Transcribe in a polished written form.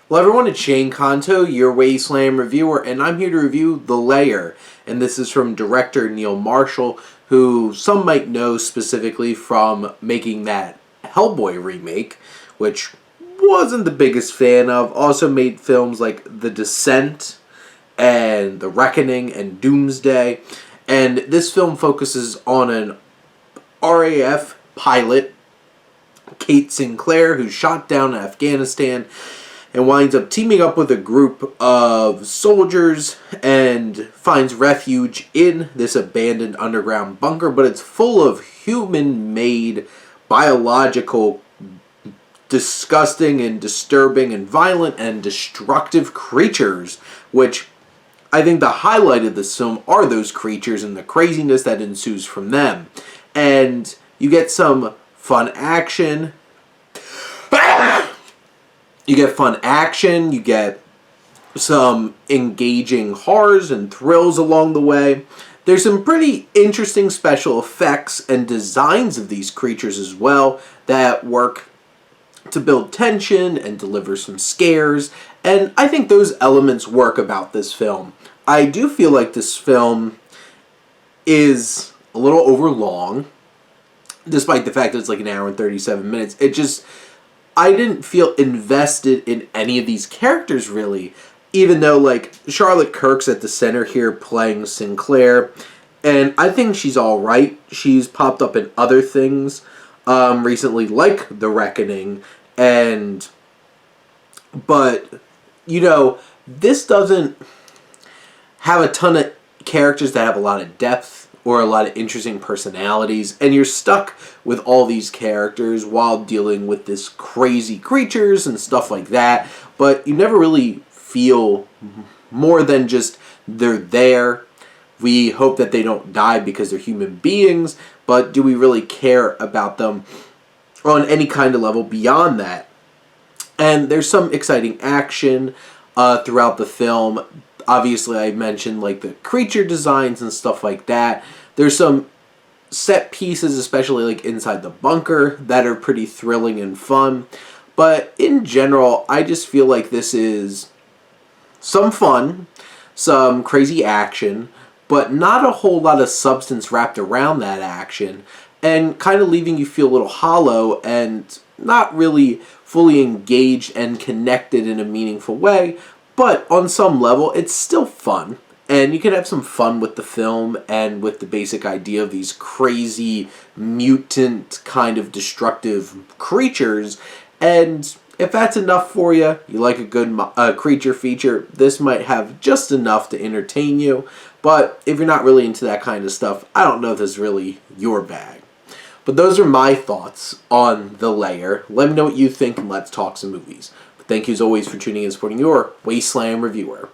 Hello everyone, it's Shane Kanto, your Wasteland reviewer, and I'm here to review The Lair. And this is from director Neil Marshall, who some might know specifically from making that Hellboy remake, which wasn't the biggest fan of. Also made films like The Descent and The Reckoning and Doomsday. And this film focuses on an RAF pilot, Kate Sinclair, who's shot down in Afghanistan and winds up teaming up with a group of soldiers and finds refuge in this abandoned underground bunker, but it's full of human-made, biological, disgusting and disturbing and violent and destructive creatures, which I think the highlight of this film are those creatures and the craziness that ensues from them. And you get some fun action. You get fun action, you get some engaging horrors and thrills along the way. There's some pretty interesting special effects and designs of these creatures as well that work to build tension and deliver some scares, and I think those elements work about this film. I do feel like this film is a little over long, despite the fact that it's like an hour and 37 minutes. I didn't feel invested in any of these characters, really. Even though, like, Charlotte Kirk's at the center here playing Sinclair. And I think she's alright. She's popped up in other things recently, like The Reckoning. But, you know, this doesn't have a ton of characters that have a lot of depth or a lot of interesting personalities, and you're stuck with all these characters while dealing with this crazy creatures and stuff like that, but you never really feel more than just they're there. We hope that they don't die because they're human beings, but do we really care about them on any kind of level beyond that? And there's some exciting action throughout the film. Obviously, I mentioned like the creature designs and stuff like that. There's some set pieces, especially like inside the bunker, that are pretty thrilling and fun. But in general, I just feel like this is some fun, some crazy action, but not a whole lot of substance wrapped around that action, and kind of leaving you feel a little hollow and not really fully engaged and connected in a meaningful way. But on some level, it's still fun, and you can have some fun with the film and with the basic idea of these crazy, mutant, kind of destructive creatures. And if that's enough for you, you like a good creature feature, this might have just enough to entertain you. But if you're not really into that kind of stuff, I don't know if this is really your bag. But those are my thoughts on The Lair. Let me know what you think, and let's talk some movies. Thank you as always for tuning in and supporting your Wasteland reviewer.